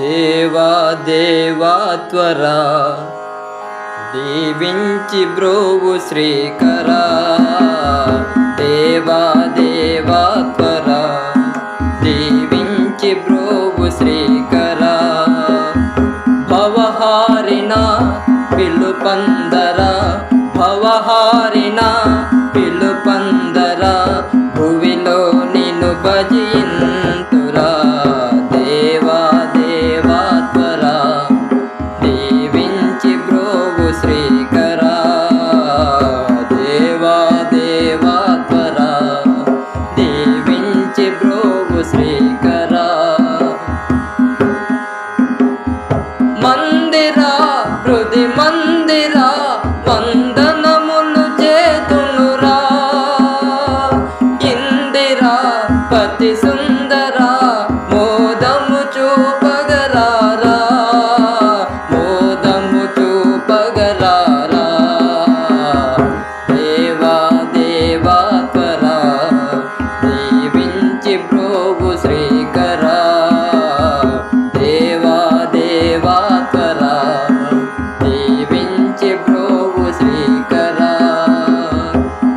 దేవా దేవా త్వరా దీవించి బ్రోవు శ్రీకరా. దేవా దేవా త్వరా దీవించి బ్రోవు శ్రీకరా. భవహారిణ పిలుపందరా, భవహారిణ పిలుపందరా, భువిలో నిన్ను భజింతురా. దేవా దేవా త్వరా దీవించి బ్రోవు శ్రీకరా. దేవా దేవా త్వరా దీవించి బ్రోవు శ్రీకరా. మందిరా హృది మందిరా వందనములు చేతునురా. ఇందిరా పతి సుందరా మోదము చూపగరారా, మోదము చూపగరారా. దేవా దేవా త్వరా దీవించి బ్రోవు శ్రీకరా. దేవా దేవా త్వరా దీవించి బ్రోవు శ్రీకరా.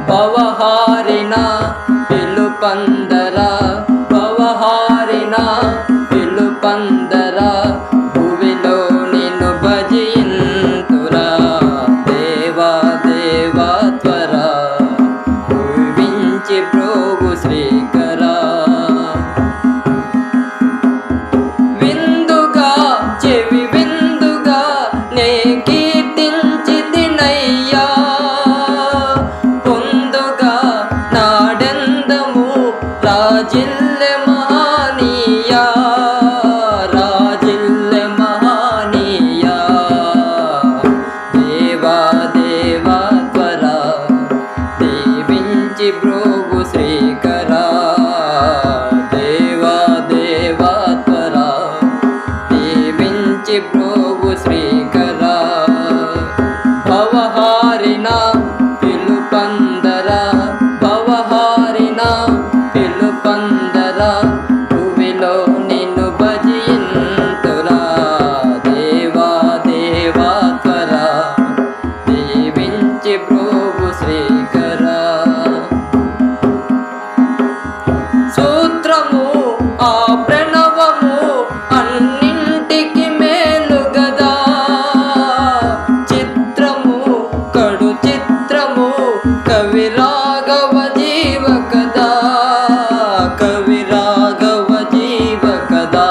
భవహారిణ పిలుపందరా, భవహారిణ పిలుపందరా, భువిలో నిన్ను భజింతురా. దేవా దేవా త్వరా దీవించి బ్రోవు శ్రీకరా. విందుగా చెవి విందుగా నే కీర్తించి తినయ్యా. పొందుగా నాడెందము రాజిల్లె మహానీయా, రాజిల్లె మహానీయా. దేవా దేవా త్వరా దీవించి బ్రోవు శ్రీకరా. దేవా దేవా త్వరా దీవించి బ్రోవు శ్రీకరా. భవహారిణ పిలుపందరా, భవహారిణ పిలుపందరా, భువిలో నిన్ను భజింతురా. దేవా దేవా త్వరా దీవించి బ్రోవు శ్రీకరా. సూత్రము ఆ ప్రణవము అన్నింటికి మేలు గదా. చిత్రము కడు చిత్రము కవి రాఘవ జీవ కదా, కవి రాఘవ జీవ కదా.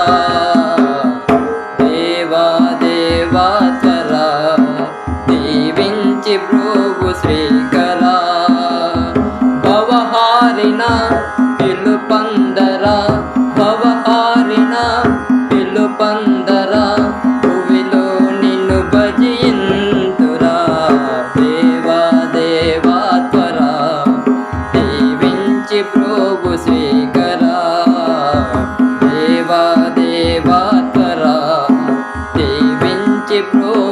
దేవా దేవా త్వరా దీవించి బ్రోవు శ్రీకరా. భవహారిణ పిలుపందరా, భవహారిణ పిలుపందరా, భువిలో నిన్ను భజింతురా. దేవా దేవా త్వరా దీవించి బ్రోవు శ్రీకరా. దేవా దేవా త్వరా దీవించి బ్రోవు